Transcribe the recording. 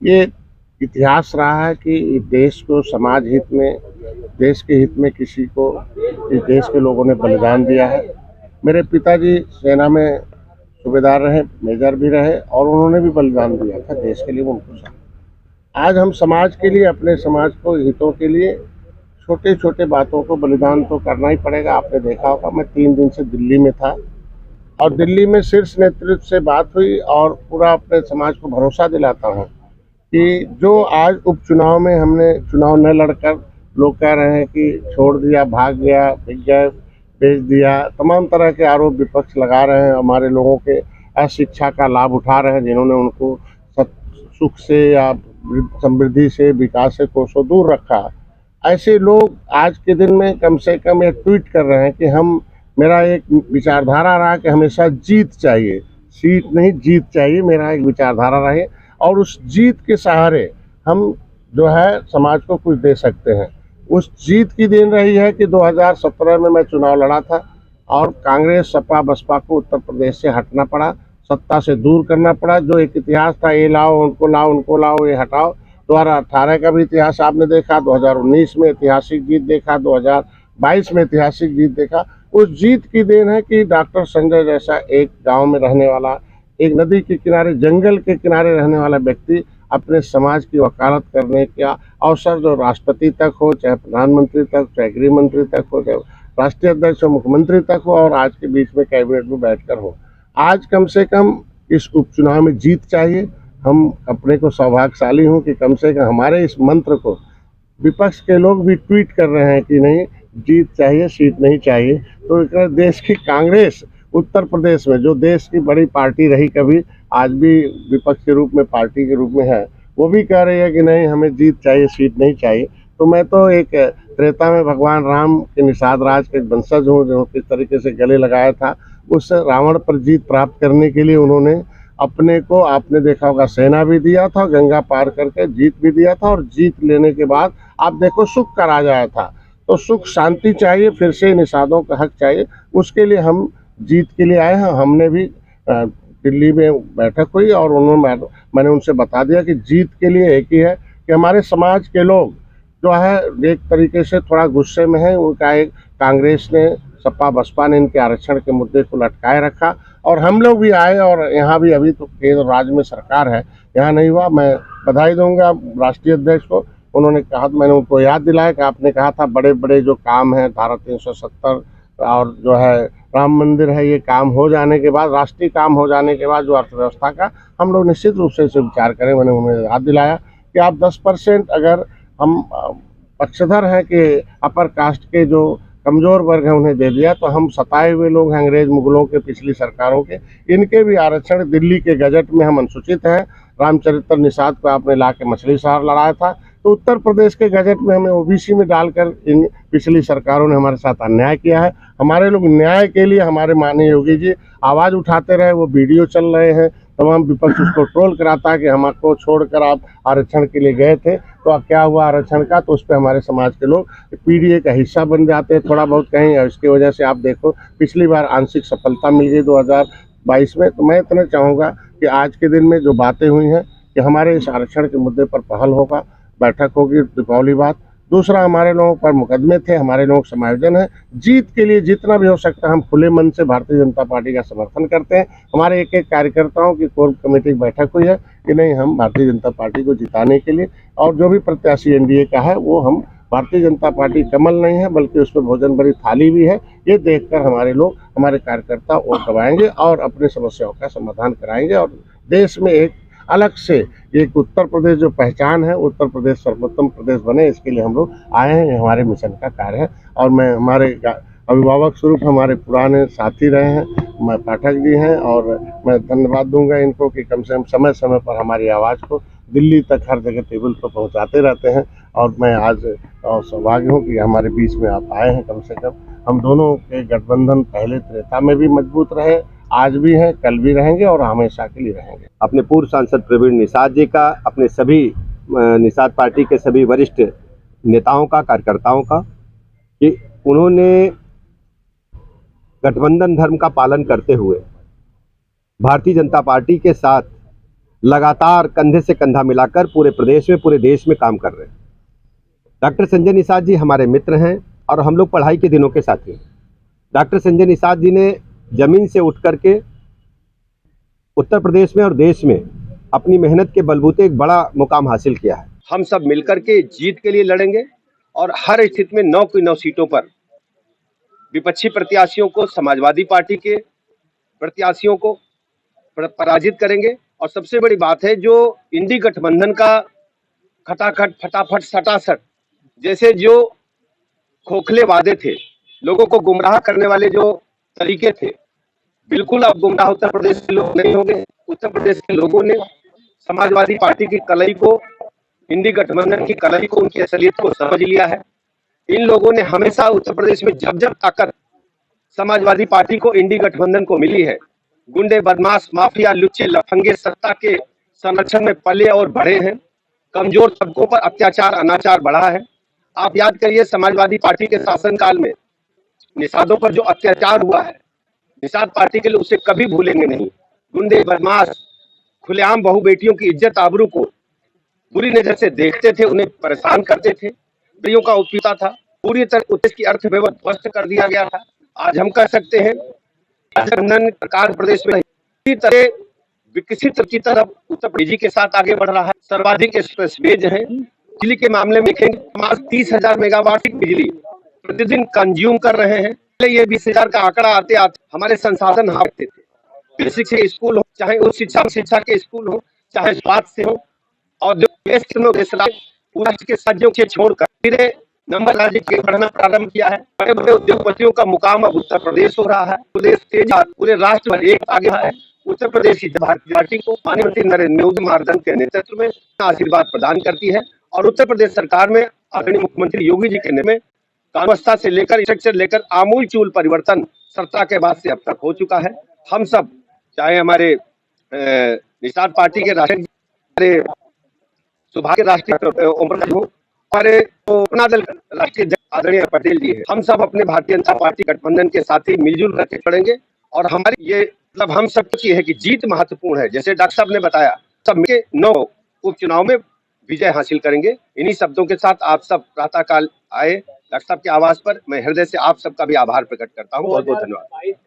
ये इतिहास रहा है कि देश को समाज हित में, देश के हित में किसी को इस देश के लोगों ने बलिदान दिया है। मेरे पिताजी सेना में सूबेदार रहे, मेजर भी रहे और उन्होंने भी बलिदान दिया था देश के लिए। उनको आज हम समाज के लिए, अपने समाज को हितों के लिए छोटे छोटे बातों को बलिदान तो करना ही पड़ेगा। आपने देखा होगा, मैं 3 दिन से दिल्ली में था और दिल्ली में शीर्ष नेतृत्व से बात हुई और पूरा अपने समाज को भरोसा दिलाता हूँ कि जो आज उपचुनाव में हमने चुनाव न लड़कर, लोग कह रहे हैं कि छोड़ दिया, भाग गया, बिक गए, बेच दिया, तमाम तरह के आरोप विपक्ष लगा रहे हैं। हमारे लोगों के अशिक्षा का लाभ उठा रहे हैं, जिन्होंने उनको सुख से या समृद्धि से, विकास से कोसों दूर रखा। ऐसे लोग आज के दिन में कम से कम ये ट्वीट कर रहे हैं कि मेरा एक विचारधारा रहा कि हमेशा जीत चाहिए, सीट नहीं जीत चाहिए, मेरा एक विचारधारा रहे और उस जीत के सहारे हम जो है समाज को कुछ दे सकते हैं। उस जीत की देन रही है कि 2017 में मैं चुनाव लड़ा था और कांग्रेस, सपा, बसपा को उत्तर प्रदेश से हटना पड़ा, सत्ता से दूर करना पड़ा। जो एक इतिहास था, ये लाओ उनको लाओ, उनको लाओ, ये हटाओ, 2018 का भी इतिहास आपने देखा, 2019 में ऐतिहासिक जीत देखा, 2022 में ऐतिहासिक जीत देखा। उस जीत की देन है कि डॉक्टर संजय जैसा एक गांव में रहने वाला, एक नदी के किनारे, जंगल के किनारे रहने वाला व्यक्ति अपने समाज की वकालत करने का अवसर जो राष्ट्रपति तक हो, चाहे प्रधानमंत्री तक, चाहे गृह मंत्री तक हो, चाहे राष्ट्रीय अध्यक्ष हो, मुख्यमंत्री तक हो और आज के बीच में कैबिनेट में बैठकर हो। आज कम से कम इस उपचुनाव में जीत चाहिए। हम अपने को सौभाग्यशाली हूँ कि कम से कम हमारे इस मंत्र को विपक्ष के लोग भी ट्वीट कर रहे हैं कि नहीं, जीत चाहिए, सीट नहीं चाहिए। तो देश की कांग्रेस उत्तर प्रदेश में, जो देश की बड़ी पार्टी रही कभी, आज भी विपक्ष के रूप में, पार्टी के रूप में है, वो भी कह रही है कि नहीं, हमें जीत चाहिए, सीट नहीं चाहिए। तो मैं तो एक त्रेता में भगवान राम के निषाद राज के वंशज हूँ, जो किस तरीके से गले लगाया था, उस रावण पर जीत प्राप्त करने के लिए उन्होंने अपने को, आपने देखा होगा, सेना भी दिया था, गंगा पार करके जीत भी दिया था और जीत लेने के बाद आप देखो सुख का राज आया था। तो सुख शांति चाहिए, फिर से निषादों का हक चाहिए, उसके लिए हम जीत के लिए आए हैं। हमने भी दिल्ली में बैठक हुई और मैंने उनसे बता दिया कि जीत के लिए एक ही है कि हमारे समाज के लोग जो है एक तरीके से थोड़ा गुस्से में है। उनका एक कांग्रेस ने, सपा बसपा ने इनके आरक्षण के मुद्दे को लटकाए रखा और हम लोग भी आए और यहाँ भी अभी तो केंद्र राज्य में सरकार है, यहाँ नहीं हुआ। मैं बधाई दूंगा राष्ट्रीय अध्यक्ष को। उन्होंने कहा, मैंने उनको याद दिलाया कि आपने कहा था बड़े बड़े जो काम हैं, धारा 370 और जो है राम मंदिर है, ये काम हो जाने के बाद, राष्ट्रीय काम हो जाने के बाद जो अर्थव्यवस्था का, हम लोग निश्चित रूप से इसे विचार करें। मैंने उन्हें याद दिलाया कि आप 10% अगर हम पक्षधर हैं कि अपर कास्ट के जो कमज़ोर वर्ग हैं उन्हें दे दिया, तो हम सताए हुए लोग हैं अंग्रेज मुगलों के, पिछली सरकारों के, इनके भी आरक्षण दिल्ली के गजट में हम अनुसूचित हैं। रामचरित्र निषाद को आपने ला के मछली शहर लड़ाया था, तो उत्तर प्रदेश के गजट में हमें ओबीसी में डालकर इन पिछली सरकारों ने हमारे साथ अन्याय किया है। हमारे लोग न्याय के लिए, हमारे माननीय योगी जी आवाज़ उठाते रहे, वो वीडियो चल रहे हैं, तमाम विपक्ष उसको ट्रोल कराता है कि हमको छोड़कर आप आरक्षण के लिए गए थे, तो अब क्या हुआ आरक्षण का, तो उस पर हमारे समाज के लोग पीडीए का हिस्सा बन जाते हैं थोड़ा बहुत कहीं, और इसकी वजह से आप देखो पिछली बार आंशिक सफलता मिल गई 2022 में। तो मैं इतना चाहूँगा कि आज के दिन में जो बातें हुई हैं कि हमारे इस आरक्षण के मुद्दे पर पहल होगा, बैठक होगी दीपावली बाद। दूसरा, हमारे लोगों पर मुकदमे थे, हमारे लोग समायोजन है। जीत के लिए जितना भी हो सकता है हम खुले मन से भारतीय जनता पार्टी का समर्थन करते हैं। हमारे एक एक कार्यकर्ताओं की कोर कमेटी की बैठक हुई है कि नहीं, हम भारतीय जनता पार्टी को जिताने के लिए, और जो भी प्रत्याशी एनडीए का है वो, हम भारतीय जनता पार्टी कमल नहीं है बल्कि उसमें भोजन भरी थाली भी है, ये देखकर हमारे लोग, हमारे कार्यकर्ता वोट दबाएंगे और अपनी समस्याओं का समाधान कराएंगे और देश में एक अलग से एक उत्तर प्रदेश जो पहचान है, उत्तर प्रदेश सर्वोत्तम प्रदेश बने, इसके लिए हम लोग आए हैं। ये हमारे मिशन का कार्य है और मैं, हमारे अभिभावक स्वरूप हमारे पुराने साथी रहे हैं, मैं पाठक जी हैं, और मैं धन्यवाद दूंगा इनको कि कम से कम समय समय पर हमारी आवाज़ को दिल्ली तक हर जगह टेबल पर पहुंचाते रहते हैं। और मैं आज सौभाग्य हूँ कि हमारे बीच में आप आए हैं। कम से कम हम दोनों के गठबंधन पहले त्रेता में भी मजबूत रहे, आज भी हैं, कल भी रहेंगे और हमेशा के लिए रहेंगे। अपने पूर्व सांसद प्रवीण निषाद जी का, अपने सभी निषाद पार्टी के सभी वरिष्ठ नेताओं का, कार्यकर्ताओं का, कि उन्होंने गठबंधन धर्म का पालन करते हुए भारतीय जनता पार्टी के साथ लगातार कंधे से कंधा मिलाकर पूरे प्रदेश में, पूरे देश में काम कर रहे हैं। डॉक्टर संजय निषाद जी हमारे मित्र हैं और हम लोग पढ़ाई के दिनों के साथी हैं। डॉक्टर संजय निषाद जी ने जमीन से उठ करके उत्तर प्रदेश में और देश में अपनी मेहनत के बलबूते एक बड़ा मुकाम हासिल किया है। हम सब मिलकर के जीत के लिए लड़ेंगे और हर स्थिति में 9 की 9 सीटों पर विपक्षी प्रत्याशियों को, समाजवादी पार्टी के प्रत्याशियों को पराजित करेंगे। और सबसे बड़ी बात है, जो इंडी गठबंधन का खटाखट, फटाफट, सटासट जैसे जो खोखले वादे थे, लोगों को गुमराह करने वाले जो तरीके थे, बिल्कुल अब गुमराह उत्तर प्रदेश के लोग नहीं होंगे। उत्तर प्रदेश के लोगों ने समाजवादी पार्टी की कलई को, इंडी गठबंधन की कलई को, उनकी असलियत को समझ लिया है। इन लोगों ने हमेशा उत्तर प्रदेश में जब जब ताकत समाजवादी पार्टी को, इंडी गठबंधन को मिली है, गुंडे, बदमाश, माफिया, लुच्चे, लफंगे सत्ता के संरक्षण में पले और बढ़े हैं। कमजोर तबकों पर अत्याचार, अनाचार बढ़ा है। आप याद करिए, समाजवादी पार्टी के शासनकाल में निषादों पर जो अत्याचार हुआ है, निषाद पार्टी के लोग उसे कभी भूलेंगे नहीं। गुंडे, बदमाश खुलेआम बहू बेटियों की इज्जत आबरू को बुरी नजर से देखते थे, उन्हें परेशान करते थे, स्त्रियों का उत्पीड़न था, पूरी तरह देश की अर्थव्यवस्था ध्वस्त कर दिया गया था। आज हम कह सकते हैं गठबंधन सरकार प्रदेश में इसी तरह विकसित की तरफ उत्तर प्रदेश के साथ आगे बढ़ रहा है। सर्वाधिक एक्सप्रेसवेज है। बिजली के मामले में 30,000 मेगावाट बिजली प्रतिदिन कंज्यूम कर रहे हैं। पहले ये 20,000 का आंकड़ा आते आते हमारे संसाधन हारते थे। शिक्षा के स्कूल हो, चाहे उच्च शिक्षा के स्कूल हो, चाहे स्वास्थ्य से हो, और के राज्यों के छोड़कर धीरे नंबर राज्य के बढ़ना प्रारंभ किया है। बड़े बड़े उद्योगपतियों का मुकाम अब उत्तर प्रदेश हो रहा है। प्रदेश तेज पूरे राष्ट्र में एक आगे है। उत्तर प्रदेश की भारतीय पार्टी को माननीय मंत्री नरेंद्र मोदी महाराज के नेतृत्व में आशीर्वाद प्रदान करती है और उत्तर प्रदेश सरकार में आदरणीय मुख्यमंत्री योगी जी के नेतृत्व में कानून से लेकर स्ट्रक्चर लेकर आमूल चूल परिवर्तन सत्ता के बाद से अब तक हो चुका है। हम सब, चाहे हमारे निषाद पार्टी के राष्ट्रीय सुभाष के राष्ट्रीय ओम प्रकाश हो, हमारे अपना दल राष्ट्रीय आदरणीय पटेल जी है, हम सब अपने भारतीय जनता पार्टी गठबंधन के साथी मिलजुल करके लड़ेंगे। और हमारी ये मतलब हम सब की है कि जीत महत्वपूर्ण है। जैसे डॉक्टर साहब ने बताया, सब मिलकर 9 उपचुनाव में विजय हासिल करेंगे। इन्हीं शब्दों के साथ आप सब प्रातःकाल आए डॉक्टर साहब के आवास पर। मैं हृदय से आप सबका भी आभार प्रकट करता हूँ। बहुत बहुत धन्यवाद।